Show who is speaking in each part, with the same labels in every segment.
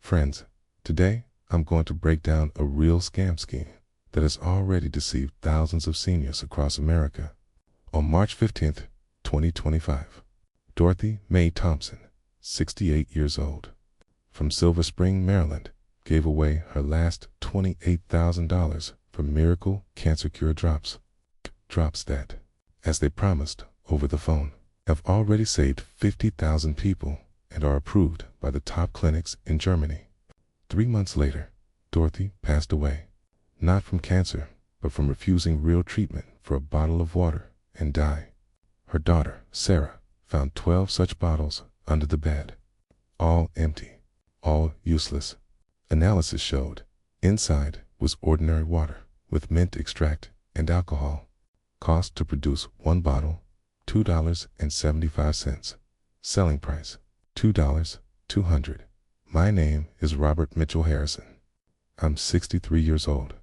Speaker 1: Friends, today I'm going to break down a real scam scheme that has already deceived thousands of seniors across America. On March 15th, 2025, Dorothy Mae Thompson, 68 years old, from Silver Spring, Maryland, gave away her last $28,000 for miracle cancer cure drops. Drops that, as they promised over the phone, have already saved 50,000 people and are approved by the top clinics in Germany. 3 months later, Dorothy passed away, not from cancer, but from refusing real treatment for a bottle of water and dye. Her daughter, Sarah, found 12 such bottles under the bed, all empty, all useless. Analysis showed inside was ordinary water with mint extract and alcohol. Cost to produce one bottle, $2.75. Selling price, $2.200. My name is Robert Mitchell Harrison. I'm 63 years old.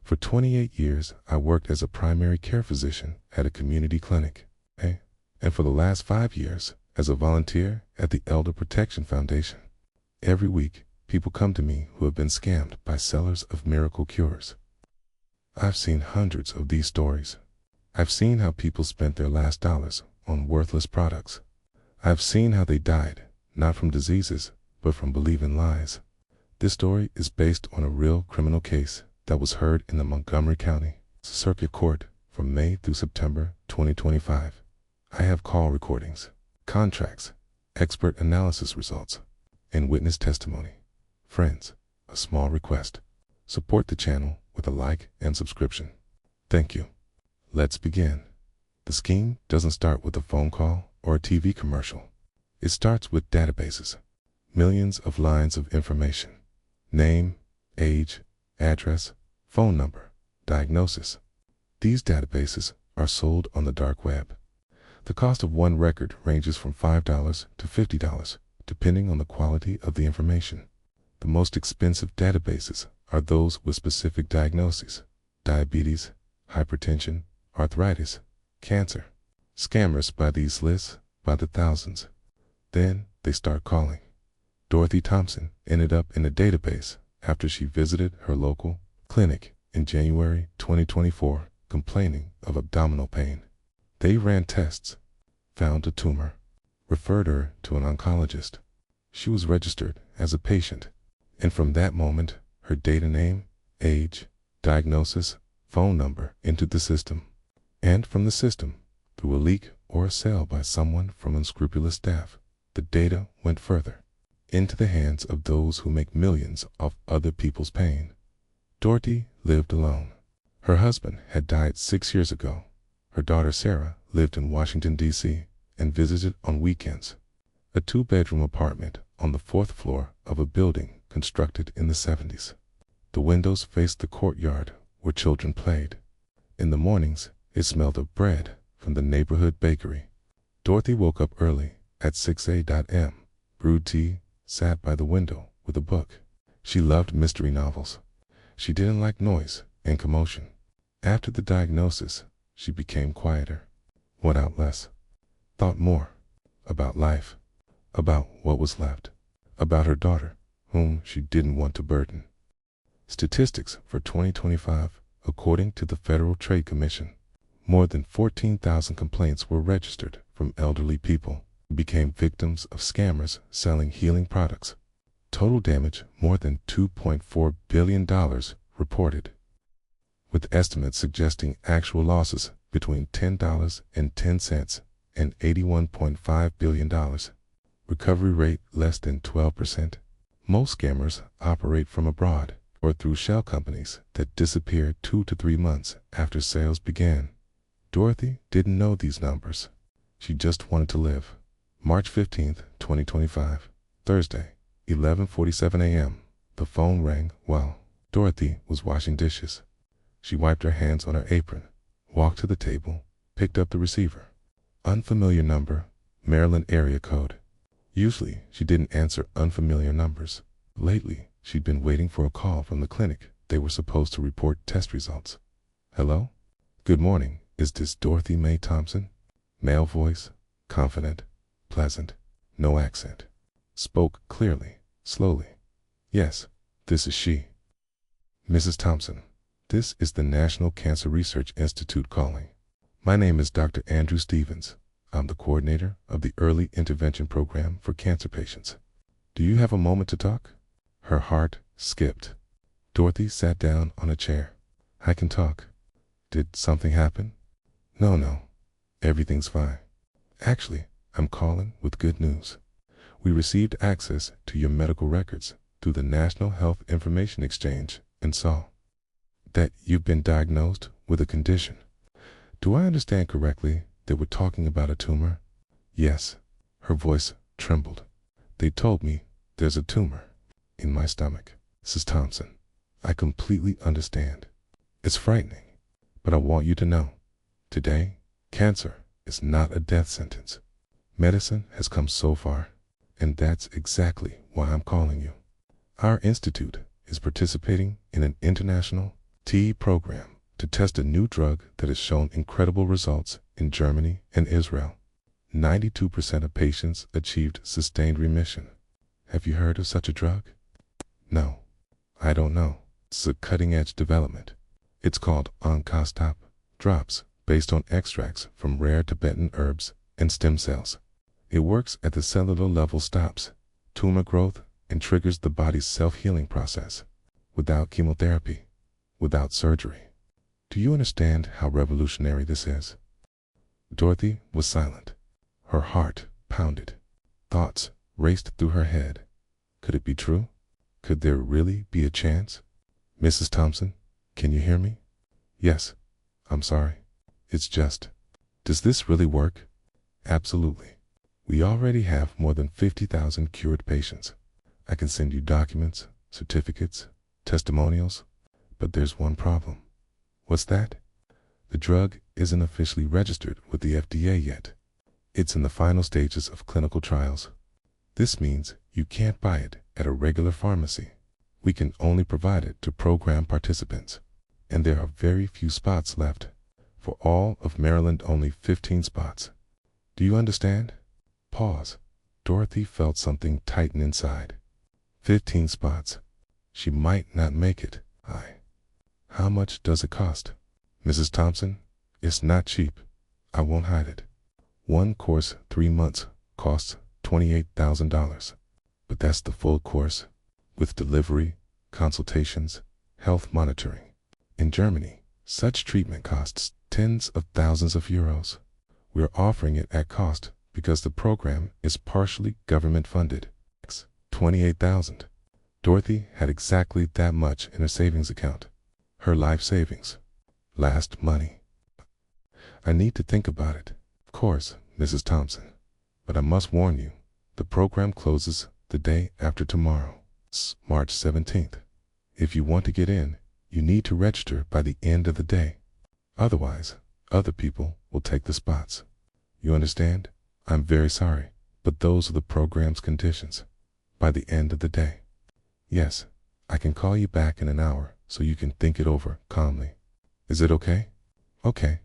Speaker 1: For 28 years, I worked as a primary care physician at a community clinic, and for the last 5 years, as a volunteer at the Elder Protection Foundation. Every week, people come to me who have been scammed by sellers of miracle cures. I've seen hundreds of these stories. I've seen how people spent their last dollars on worthless products. I've seen how they died, not from diseases, but from believing lies. This story is based on a real criminal case that was heard in the Montgomery County Circuit Court from May through September 2025. I have call recordings, contracts, expert analysis results, and witness testimony. Friends, a small request. Support the channel with a like and subscription. Thank you. Let's begin. The scheme doesn't start with a phone call or a TV commercial. It starts with databases. Millions of lines of information. Name, age, address, phone number, diagnosis. These databases are sold on the dark web. The cost of one record ranges from $5 to $50, depending on the quality of the information. The most expensive databases are those with specific diagnoses: diabetes, hypertension, arthritis, cancer. Scammers buy these lists by the thousands. Then they start calling. Dorothy Thompson ended up in a database after she visited her local clinic in January 2024, complaining of abdominal pain. They ran tests, found a tumor, referred her to an oncologist. She was registered as a patient, and from that moment, her data name, age, diagnosis, phone number entered the system. And from the system, through a leak or a sale by someone from unscrupulous staff, the data went further, into the hands of those who make millions off other people's pain. Dorothy lived alone. Her husband had died 6 years ago. Her daughter Sarah lived in Washington, D.C. and visited on weekends. A 2-bedroom apartment on the 4th floor of a building constructed in the 70s. The windows faced the courtyard where children played. In the mornings, it smelled of bread from the neighborhood bakery. Dorothy woke up early at 6 a.m., brewed tea, sat by the window with a book. She loved mystery novels. She didn't like noise and commotion. After the diagnosis, she became quieter, went out less, thought more about life, about what was left, about her daughter, whom she didn't want to burden. Statistics for 2025, according to the Federal Trade Commission, more than 14,000 complaints were registered from elderly people who became victims of scammers selling healing products. Total damage more than $2.4 billion reported, with estimates suggesting actual losses between $10.10 and $81.5 billion. Recovery rate less than 12%. Most scammers operate from abroad or through shell companies that disappear 2 to 3 months after sales began. Dorothy didn't know these numbers. She just wanted to live. March 15th, 2025, Thursday, 11:47 a.m. The phone rang while Dorothy was washing dishes. She wiped her hands on her apron, walked to the table, picked up the receiver. Unfamiliar number, Maryland area code. Usually, she didn't answer unfamiliar numbers. Lately, she'd been waiting for a call from the clinic. They were supposed to report test results. Hello? Good morning. Is this Dorothy Mae Thompson? Male voice, confident, pleasant, no accent. Spoke clearly, slowly. Yes, this is she. Mrs. Thompson, this is the National Cancer Research Institute calling. My name is Dr. Andrew Stevens. I'm the coordinator of the Early Intervention Program for cancer patients. Do you have a moment to talk? Her heart skipped. Dorothy sat down on a chair. I can talk. Did something happen? No. Everything's fine. Actually, I'm calling with good news. We received access to your medical records through the National Health Information Exchange and saw that you've been diagnosed with a condition. Do I understand correctly that we're talking about a tumor? Yes. Her voice trembled. They told me there's a tumor in my stomach. Mrs. Thompson, I completely understand. It's frightening, but I want you to know, today, cancer is not a death sentence. Medicine has come so far, and that's exactly why I'm calling you. Our institute is participating in an international TE program to test a new drug that has shown incredible results in Germany and Israel. 92% of patients achieved sustained remission. Have you heard of such a drug? No, I don't know. It's a cutting-edge development. It's called Oncostop drops, based on extracts from rare Tibetan herbs and stem cells. It works at the cellular level, stops tumor growth, and triggers the body's self-healing process, without chemotherapy, without surgery. Do you understand how revolutionary this is? Dorothy was silent. Her heart pounded. Thoughts raced through her head. Could it be true? Could there really be a chance? Mrs. Thompson, can you hear me? Yes. I'm sorry. It's just, does this really work? Absolutely. We already have more than 50,000 cured patients. I can send you documents, certificates, testimonials, but there's one problem. What's that? The drug isn't officially registered with the FDA yet. It's in the final stages of clinical trials. This means you can't buy it at a regular pharmacy. We can only provide it to program participants, and there are very few spots left. For all of Maryland, only 15 spots. Do you understand? Pause. Dorothy felt something tighten inside. 15 spots. She might not make it. How much does it cost? Mrs. Thompson, it's not cheap. I won't hide it. One course, 3 months, costs $28,000. But that's the full course, with delivery, consultations, health monitoring. In Germany, such treatment costs tens of thousands of euros. We're offering it at cost because the program is partially government funded. $28,000. Dorothy had exactly that much in her savings account. Her life savings. Last money. I need to think about it. Of course, Mrs. Thompson. But I must warn you, the program closes the day after tomorrow, March 17th. If you want to get in, you need to register by the end of the day. Otherwise, other people will take the spots. You understand? I'm very sorry, but those are the program's conditions. By the end of the day. Yes, I can call you back in an hour so you can think it over calmly. Is it okay? Okay.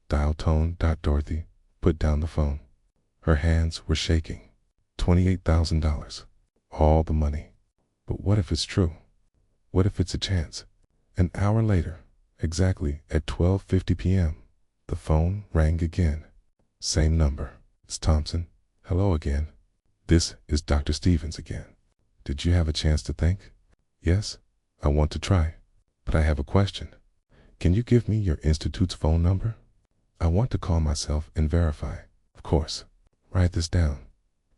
Speaker 1: Dial tone. Dorothy put down the phone. Her hands were shaking. $28,000. All the money. But what if it's true? What if it's a chance? An hour later, exactly at 12:50 p.m., the phone rang again. Same number. It's Thompson. Hello again. This is Dr. Stevens again. Did you have a chance to think? Yes, I want to try. But I have a question. Can you give me your institute's phone number? I want to call myself and verify. Of course. Write this down.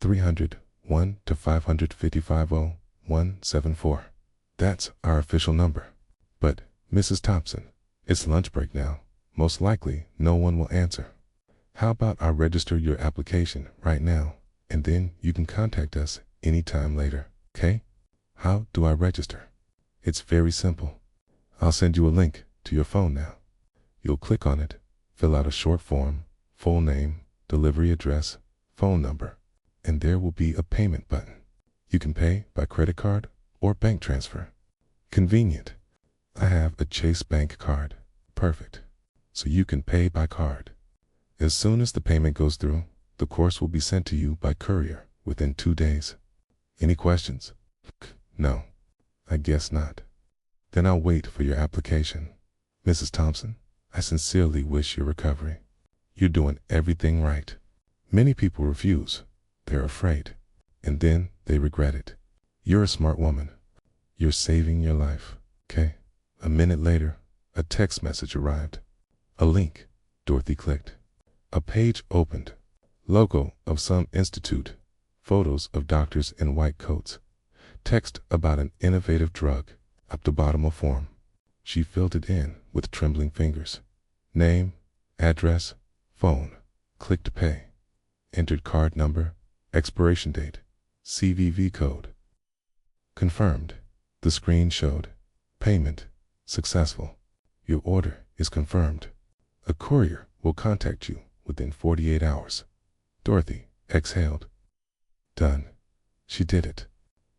Speaker 1: 300-1-555-0174. That's our official number. But, Mrs. Thompson, it's lunch break now. Most likely, no one will answer. How about I register your application right now, and then you can contact us anytime later, okay? How do I register? It's very simple. I'll send you a link to your phone now. You'll click on it, fill out a short form, full name, delivery address, phone number, and there will be a payment button. You can pay by credit card or bank transfer. Convenient. I have a Chase Bank card. Perfect. So you can pay by card. As soon as the payment goes through, the course will be sent to you by courier within 2 days. Any questions? No. I guess not. Then I'll wait for your application. Mrs. Thompson, I sincerely wish your recovery. You're doing everything right. Many people refuse. They're afraid. And then they regret it. You're a smart woman. You're saving your life, okay? A minute later, a text message arrived. A link. Dorothy clicked. A page opened. Logo of some institute. Photos of doctors in white coats. Text about an innovative drug. Up the bottom of form. She filled it in with trembling fingers. Name, address, phone. Click to pay. Entered card number, expiration date, CVV code. Confirmed. The screen showed. Payment successful. Your order is confirmed. A courier will contact you within 48 hours. Dorothy exhaled. Done. She did it.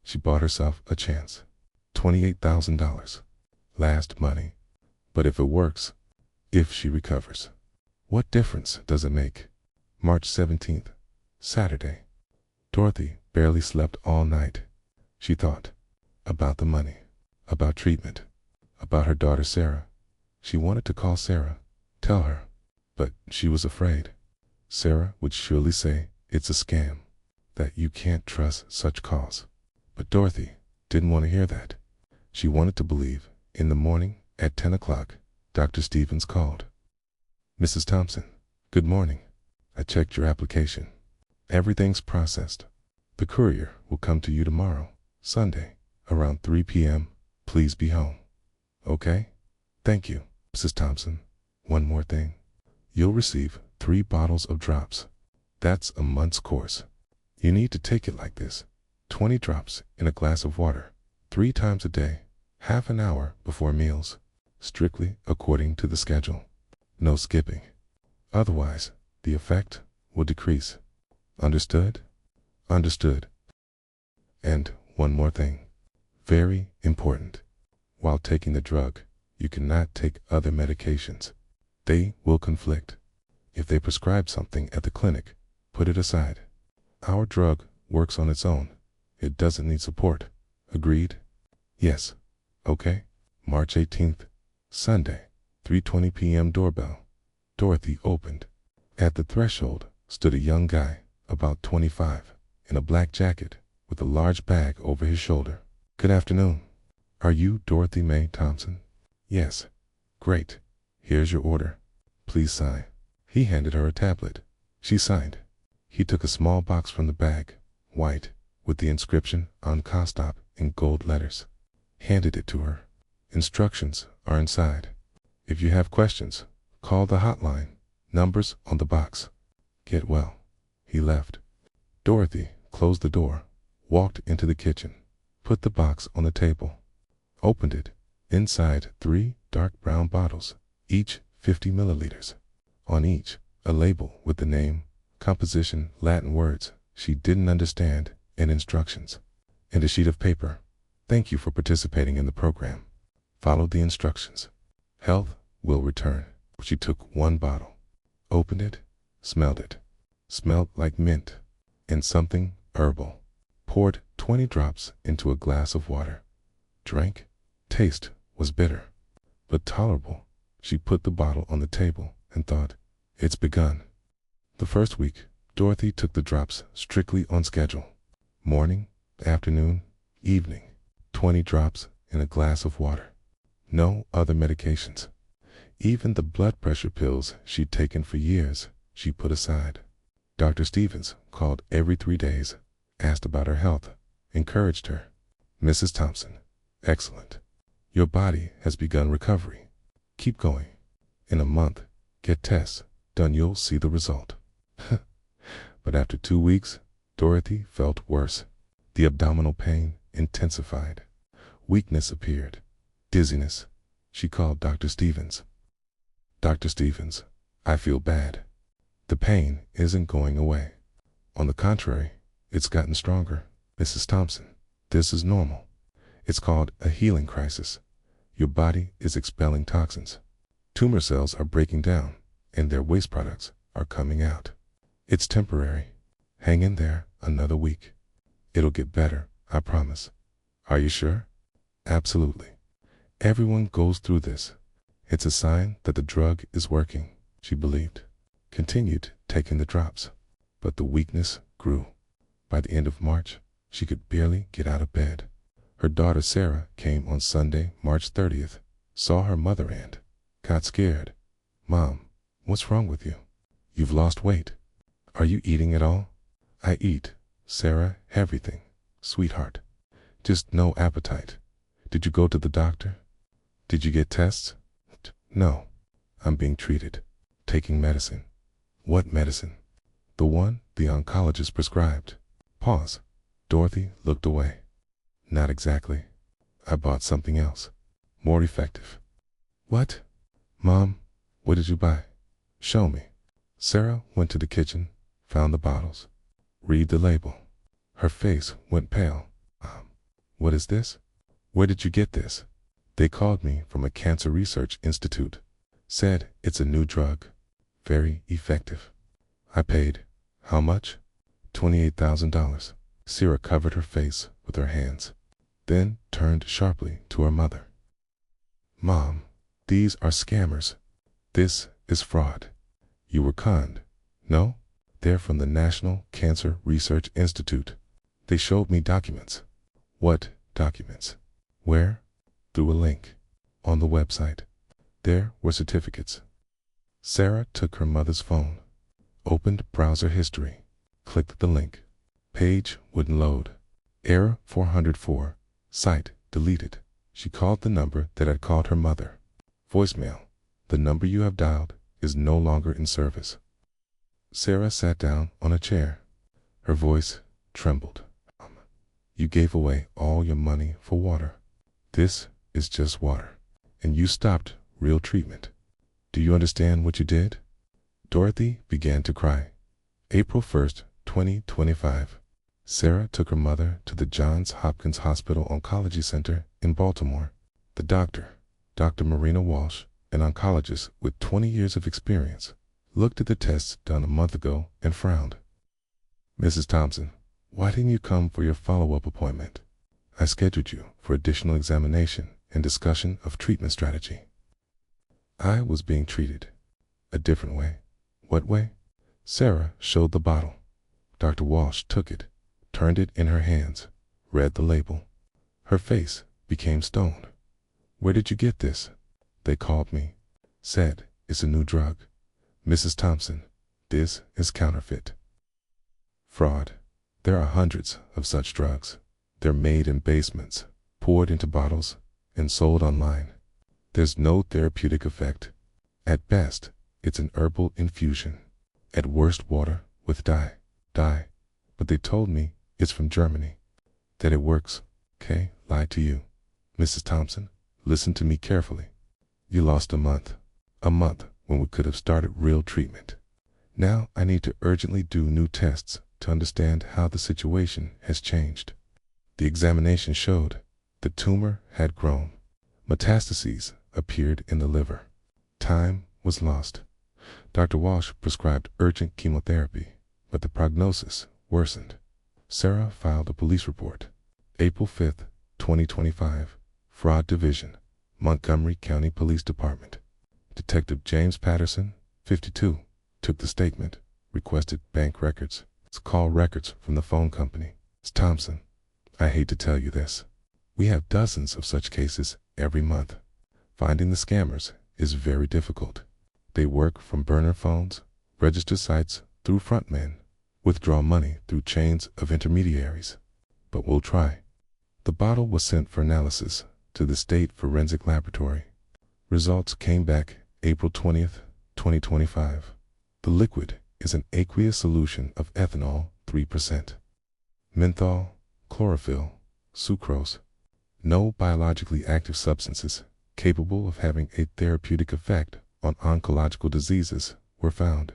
Speaker 1: She bought herself a chance. $28,000. Last money. But if it works, if she recovers, what difference does it make? March 17th, Saturday. Dorothy barely slept all night. She thought about the money, about treatment, about her daughter Sarah. She wanted to call Sarah, tell her, but she was afraid. Sarah would surely say it's a scam, that you can't trust such calls. But Dorothy didn't want to hear that. She wanted to believe. In the morning, at 10 o'clock, Dr. Stevens called. Mrs. Thompson, good morning. I checked your application. Everything's processed. The courier will come to you tomorrow, Sunday, around 3 p.m. Please be home. Okay? Thank you, Mrs. Thompson. One more thing. You'll receive 3 bottles of drops. That's a month's course. You need to take it like this. 20 drops in a glass of water, 3 times a day, half an hour before meals, strictly according to the schedule. No skipping. Otherwise, the effect will decrease. Understood? Understood. And one more thing. Very important. While taking the drug, you cannot take other medications. They will conflict. If they prescribe something at the clinic, put it aside. Our drug works on its own. It doesn't need support. Agreed? Yes. Okay. March 18th, Sunday, 3:20 p.m. doorbell. Dorothy opened. At the threshold stood a young guy, about 25, in a black jacket, with a large bag over his shoulder. Good afternoon. Are you Dorothy Mae Thompson? Yes. Great. Here's your order. Please sign. He handed her a tablet. She signed. He took a small box from the bag, white, with the inscription on Costop in gold letters. Handed it to her. Instructions are inside. If you have questions, call the hotline. Numbers on the box. Get well. He left. Dorothy closed the door, walked into the kitchen, put the box on the table, opened it. Inside 3 dark brown bottles, each 50 milliliters. On each, a label with the name, composition, Latin words she didn't understand, and instructions. And a sheet of paper. Thank you for participating in the program. Follow the instructions. Health will return. She took 1 bottle, opened it, smelled it. Smelled like mint and something herbal. Poured 20 drops into a glass of water. Drank. Taste was bitter, but tolerable. She put the bottle on the table and thought, it's begun. The first week, Dorothy took the drops strictly on schedule. Morning, afternoon, evening. 20 drops in a glass of water. No other medications. Even the blood pressure pills she'd taken for years, she put aside. Dr. Stevens called every 3 days, asked about her health, encouraged her. Mrs. Thompson, excellent. Your body has begun recovery. Keep going. In a month, get tests done, you'll see the result. But after 2 weeks, Dorothy felt worse. The abdominal pain intensified. Weakness appeared. Dizziness. She called Dr. Stevens. Dr. Stevens, I feel bad. The pain isn't going away. On the contrary, it's gotten stronger. Mrs. Thompson, this is normal. It's called a healing crisis. Your body is expelling toxins. Tumor cells are breaking down, and their waste products are coming out. It's temporary. Hang in there another week. It'll get better, I promise. Are you sure? Absolutely. Everyone goes through this. It's a sign that the drug is working, she believed. Continued taking the drops, but the weakness grew. By the end of March, she could barely get out of bed. Her daughter Sarah came on Sunday, March 30th, saw her mother and got scared. "Mom, what's wrong with you? You've lost weight. Are you eating at all?" "I eat, Sarah, everything, sweetheart. Just no appetite." "Did you go to the doctor? Did you get tests?" "No. I'm being treated. Taking medicine." "What medicine?" "The one the oncologist prescribed." Pause. Dorothy looked away. "Not exactly. I bought something else. More effective." "What?" "Mom, what did you buy?" "Show me." Sarah went to the kitchen, found the bottles. "Read the label." Her face went pale. What is this? Where did you get this?" "They called me from a cancer research institute. Said it's a new drug. Very effective." "I paid." "How much?" $28,000. Sarah covered her face with her hands, then turned sharply to her mother. "Mom, these are scammers. This is fraud. You were conned." "No, they're from the National Cancer Research Institute. They showed me documents." "What documents?" "Where?" "Through a link on the website. There were certificates." Sarah took her mother's phone, opened browser history, clicked the link. Page wouldn't load. Error 404. Site deleted. She called the number that had called her mother. Voicemail. "The number you have dialed is no longer in service." Sarah sat down on a chair. Her voice trembled. "You gave away all your money for water. This is just water. And you stopped real treatment. Do you understand what you did?" Dorothy began to cry. April 1st, 2025. Sarah took her mother to the Johns Hopkins Hospital Oncology Center in Baltimore. The doctor, Dr. Marina Walsh, an oncologist with 20 years of experience, looked at the tests done a month ago and frowned. "Mrs. Thompson, why didn't you come for your follow-up appointment? I scheduled you for additional examination and discussion of treatment strategy." "I was being treated a different way." "What way?" Sarah showed the bottle. Dr. Walsh took it, turned it in her hands, read the label. Her face became stone. "Where did you get this?" "They called me. Said it's a new drug. Mrs. Thompson, this is counterfeit." Fraud. There are hundreds of such drugs. They're made in basements, poured into bottles, and sold online. There's no therapeutic effect. At best, it's an herbal infusion. At worst, water with dye. But they told me it's from Germany. That it works. Okay, lied to you. Mrs. Thompson, listen to me carefully. You lost a month. A month when we could have started real treatment. Now I need to urgently do new tests to understand how the situation has changed. The examination showed the tumor had grown. Metastases appeared in the liver. Time was lost. Dr. Walsh prescribed urgent chemotherapy, but the prognosis worsened. Sarah filed a police report. April 5th, 2025. Fraud Division, Montgomery County Police Department. Detective James Patterson, 52, took the statement, requested bank records, call records from the phone company. "Ms. Thompson, I hate to tell you this. We have dozens of such cases every month. Finding the scammers is very difficult. They work from burner phones, register sites through frontmen, withdraw money through chains of intermediaries. But we'll try." The bottle was sent for analysis to the State Forensic Laboratory. Results came back April 20th, 2025. The liquid is an aqueous solution of ethanol 3%. Menthol, chlorophyll, sucrose. No biologically active substances capable of having a therapeutic effect on oncological diseases were found.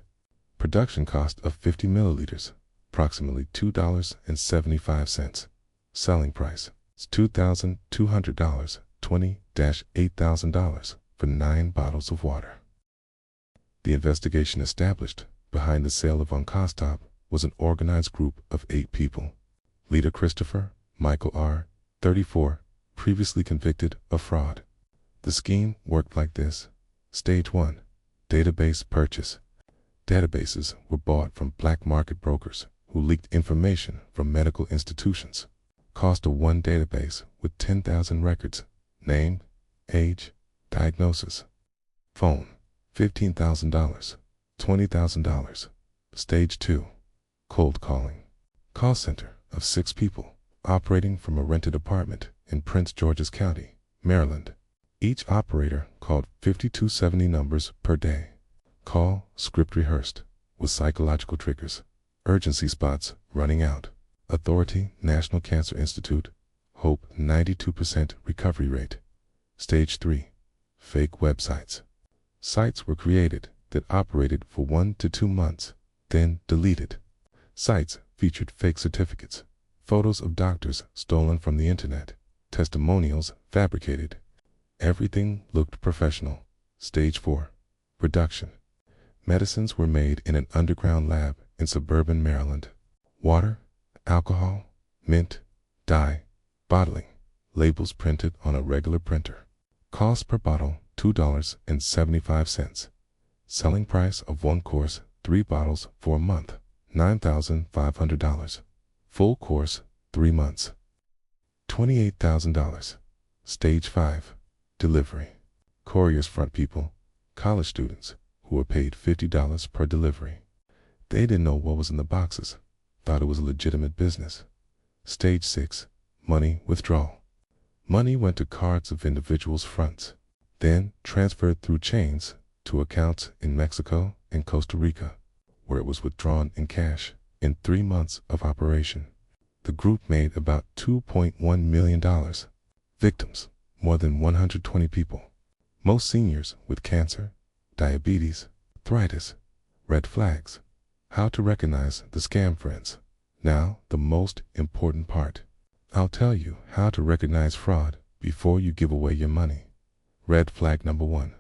Speaker 1: Production cost of 50 milliliters, approximately $2.75. Selling price is $2,200, $20,000 for 9 bottles of water. The investigation established behind the sale of Oncostop was an organized group of 8 people. Leader Christopher Michael R., 34, previously convicted of fraud. The scheme worked like this. Stage 1. Database purchase. Databases were bought from black market brokers who leaked information from medical institutions. Cost of one database with 10,000 records: name, age, diagnosis. Phone, $15,000, $20,000. Stage 2. Cold calling. Call center of 6 people operating from a rented apartment in Prince George's County, Maryland. Each operator called 5270 numbers per day. Call script rehearsed with psychological triggers. Urgency spots running out. Authority, National Cancer Institute. Hope, 92% recovery rate. Stage 3. Fake websites. Sites were created that operated for 1 to 2 months, then deleted. Sites featured fake certificates, photos of doctors stolen from the internet, testimonials fabricated. Everything looked professional. Stage 4. Production. Medicines were made in an underground lab in suburban Maryland. Water, alcohol, mint, dye, bottling. Labels printed on a regular printer. Cost per bottle, $2.75. Selling price of one course, 3 bottles for a month, $9,500. Full course, 3 months, $28,000. Stage 5. Delivery. Couriers front people, college students, who were paid $50 per delivery. They didn't know what was in the boxes, thought it was a legitimate business. Stage 6. Money withdrawal. Money went to cards of individuals' fronts, then transferred through chains to accounts in Mexico and Costa Rica, where it was withdrawn in cash in 3 months of operation. The group made about $2.1 million. Victims, more than 120 people. Most seniors with cancer, diabetes, arthritis. Red flags. How to recognize the scam friends. Now, the most important part. I'll tell you how to recognize fraud before you give away your money. Red flag number 1.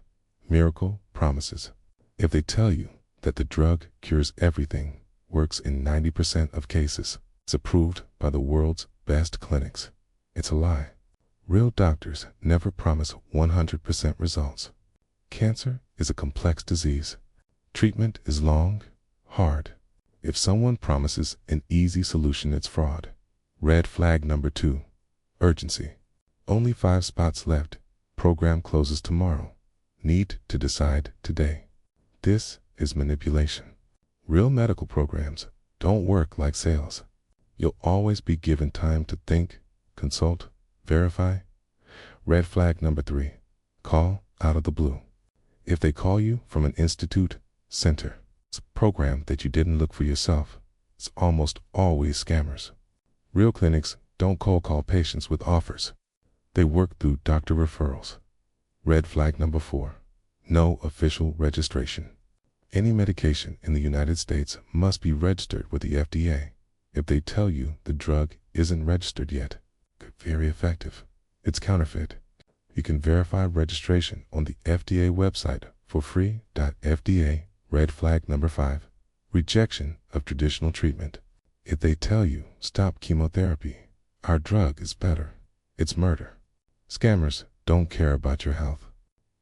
Speaker 1: Miracle promises. If they tell you that the drug cures everything, works in 90% of cases, it's approved by the world's best clinics, it's a lie. Real doctors never promise 100% results. Cancer is a complex disease. Treatment is long, hard. If someone promises an easy solution, it's fraud. Red flag number 2. Urgency. Only 5 spots left. Program closes tomorrow. Need to decide today. This is manipulation. Real medical programs don't work like sales. You'll always be given time to think, consult, verify. Red flag number 3. Call out of the blue. If they call you from an institute, center, it's a program that you didn't look for yourself, it's almost always scammers. Real clinics don't cold call patients with offers. They work through doctor referrals. Red flag number 4. No official registration. Any medication in the United States must be registered with the FDA. If they tell you the drug isn't registered yet, very effective, it's counterfeit. You can verify registration on the FDA website for free. FDA. Red flag number 5. Rejection of traditional treatment. If they tell you, stop chemotherapy, our drug is better, it's murder. Scammers don't care about your health.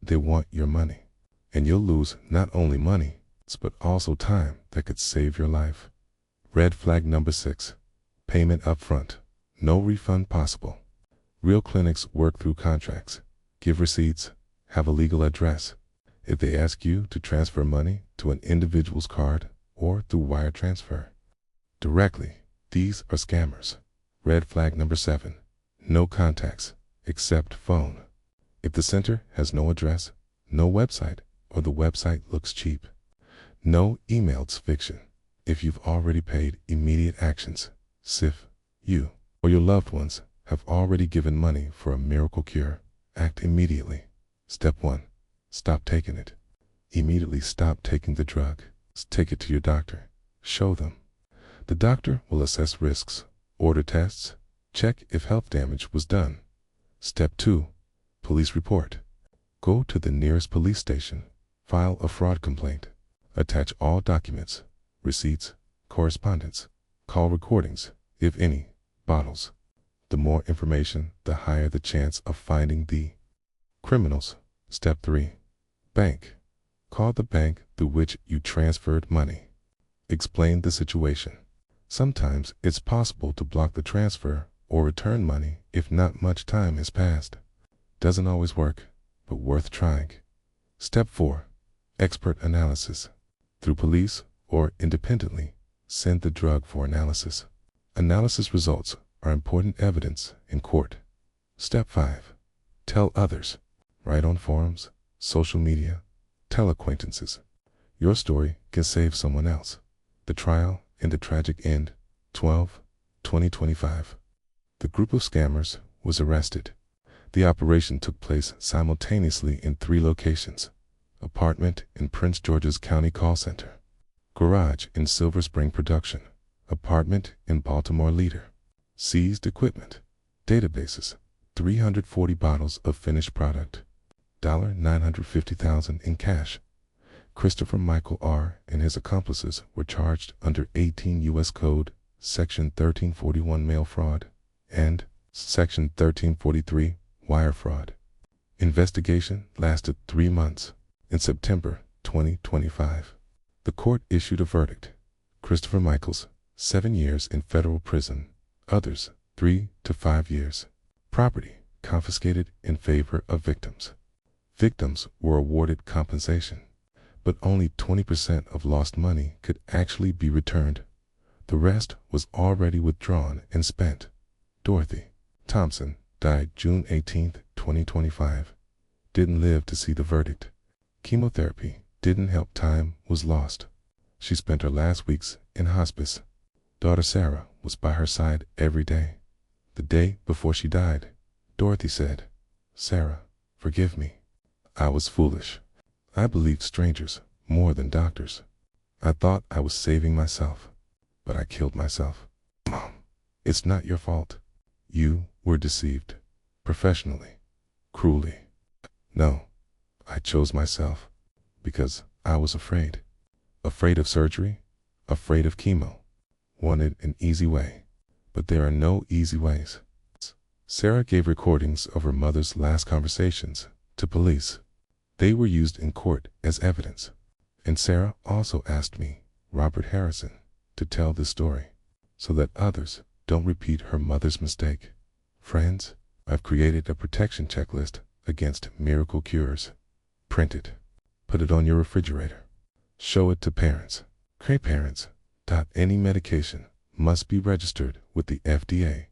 Speaker 1: They want your money. And you'll lose not only money, but also time that could save your life. Red flag number 6. Payment up front. No refund possible. Real clinics work through contracts, give receipts, have a legal address. If they ask you to transfer money to an individual's card or through wire transfer directly, these are scammers. Red flag number 7. No contacts except phone. If the center has no address, no website, or the website looks cheap. No email's fiction. If you've already paid immediate actions, if you or your loved ones have already given money for a miracle cure, act immediately. Step 1. Stop taking it. Immediately stop taking the drug. Take it to your doctor. Show them. The doctor will assess risks, order tests, check if health damage was done. Step 2. Police report. Go to the nearest police station. File a fraud complaint. Attach all documents, receipts, correspondence, call recordings, if any, bottles. The more information, the higher the chance of finding the criminals. Step 3. Bank. Call the bank through which you transferred money. Explain the situation. Sometimes it's possible to block the transfer or return money if not much time has passed. Doesn't always work, but worth trying. Step 4. Expert analysis. Through police or independently, send the drug for analysis. Analysis results are important evidence in court. Step 5. Tell others. Write on forums, social media, tell acquaintances. Your story can save someone else. The trial and the tragic end, 12/2025. The group of scammers was arrested. The operation took place simultaneously in 3 locations: apartment in Prince George's County Call Center, garage in Silver Spring Production, apartment in Baltimore Leader. Seized equipment, databases, 340 bottles of finished product, $950,000 in cash. Christopher Michael R. and his accomplices were charged under 18 U.S. Code, Section 1341 mail fraud, and Section 1343 wire fraud. Investigation lasted 3 months. In September 2025, the court issued a verdict. Christopher Michaels, 7 years in federal prison. Others, 3 to 5 years. Property confiscated in favor of victims. Victims were awarded compensation, but only 20% of lost money could actually be returned. The rest was already withdrawn and spent. Dorothy Thompson died June 18, 2025. Didn't live to see the verdict. Chemotherapy didn't help. Time was lost. She spent her last weeks in hospice. Daughter Sarah was by her side every day. The day before she died, Dorothy said, "Sarah, forgive me. I was foolish. I believed strangers more than doctors. I thought I was saving myself, but I killed myself." Mom, it's not your fault. You were deceived, professionally, cruelly. No, I chose myself because I was afraid. Afraid of surgery, afraid of chemo. Wanted an easy way, but there are no easy ways. Sarah gave recordings of her mother's last conversations to police. They were used in court as evidence. And Sarah also asked me, Robert Harrison, to tell this story so that others don't repeat her mother's mistake. Friends, I've created a protection checklist against miracle cures. Print it. Put it on your refrigerator. Show it to parents. Parents. Any medication must be registered with the FDA.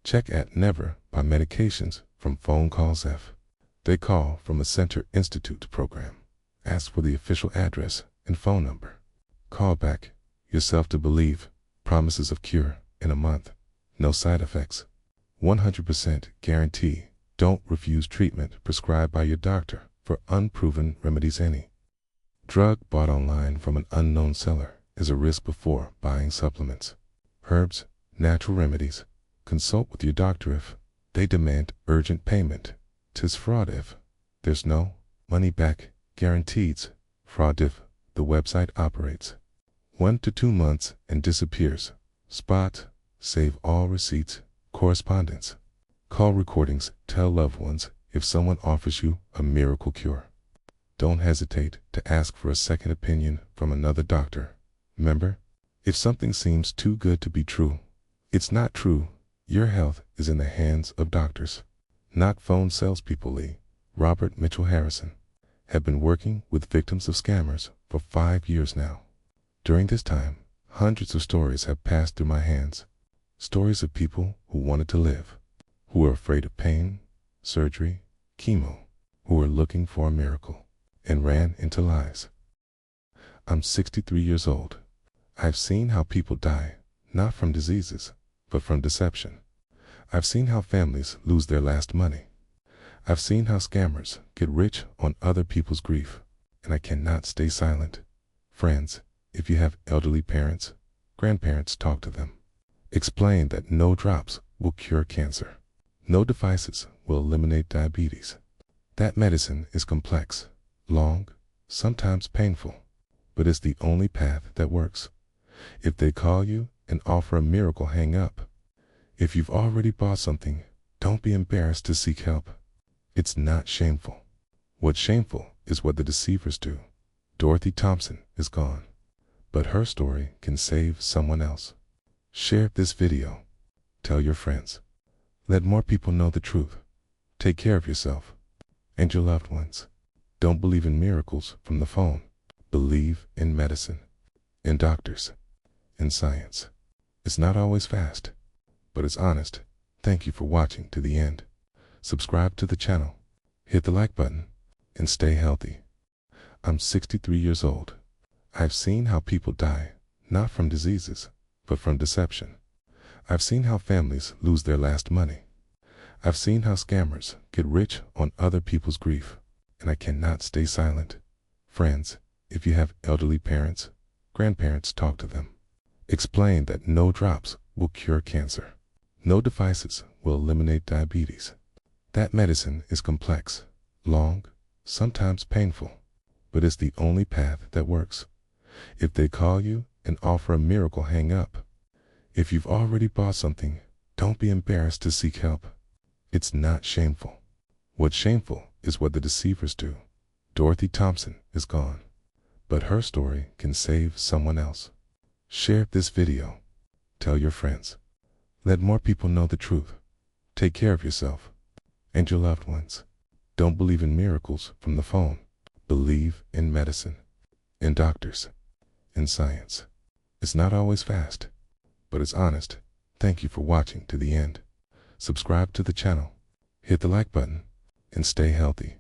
Speaker 1: Check at Never Buy Medications from phone calls F. They call from a Center Institute program. Ask for the official address and phone number. Call back. Yourself to believe. Promises of cure in a month. No side effects. 100% guarantee. Don't refuse treatment prescribed by your doctor for unproven remedies. Any drug bought online from an unknown seller is a risk before buying supplements. Herbs, natural remedies. Consult with your doctor if they demand urgent payment. 'Tis fraud if there's no money back guaranteed. Fraud if the website operates 1 to 2 months and disappears. Spot, save all receipts, correspondence, call recordings. Tell loved ones if someone offers you a miracle cure. Don't hesitate to ask for a second opinion from another doctor. Remember, if something seems too good to be true, it's not true. Your health is in the hands of doctors, not phone salespeople. Lee Robert Mitchell Harrison have been working with victims of scammers for 5 years now. During this time, hundreds of stories have passed through my hands. Stories of people who wanted to live, who were afraid of pain, surgery, chemo, who were looking for a miracle, and ran into lies. I'm 63 years old. I've seen how people die, not from diseases, but from deception. I've seen how families lose their last money. I've seen how scammers get rich on other people's grief, and I cannot stay silent. Friends, if you have elderly parents, grandparents, talk to them. Explain that no drops will cure cancer. No devices will eliminate diabetes. That medicine is complex, long, sometimes painful, but it's the only path that works. If they call you and offer a miracle, hang up. If you've already bought something, don't be embarrassed to seek help. It's not shameful. What's shameful is what the deceivers do. Dorothy Thompson is gone, but her story can save someone else. Share this video. Tell your friends. Let more people know the truth. Take care of yourself and your loved ones. Don't believe in miracles from the phone. Believe in medicine, in doctors, in science. It's not always fast, but it's honest. Thank you for watching to the end. Subscribe to the channel, hit the like button, and stay healthy. I'm 63 years old. I've seen how people die, not from diseases, but from deception. I've seen how families lose their last money. I've seen how scammers get rich on other people's grief, and I cannot stay silent. Friends, if you have elderly parents, grandparents, talk to them. Explain that no drops will cure cancer. No devices will eliminate diabetes. That medicine is complex, long, sometimes painful, but it's the only path that works. If they call you and offer a miracle, hang up. If you've already bought something, don't be embarrassed to seek help. It's not shameful. What's shameful is what the deceivers do. Dorothy Thompson is gone, but her story can save someone else. Share this video. Tell your friends. Let more people know the truth. Take care of yourself and your loved ones. Don't believe in miracles from the phone. Believe in medicine, in doctors, in science. It's not always fast, but it's honest. Thank you for watching to the end. Subscribe to the channel, hit the like button, and stay healthy.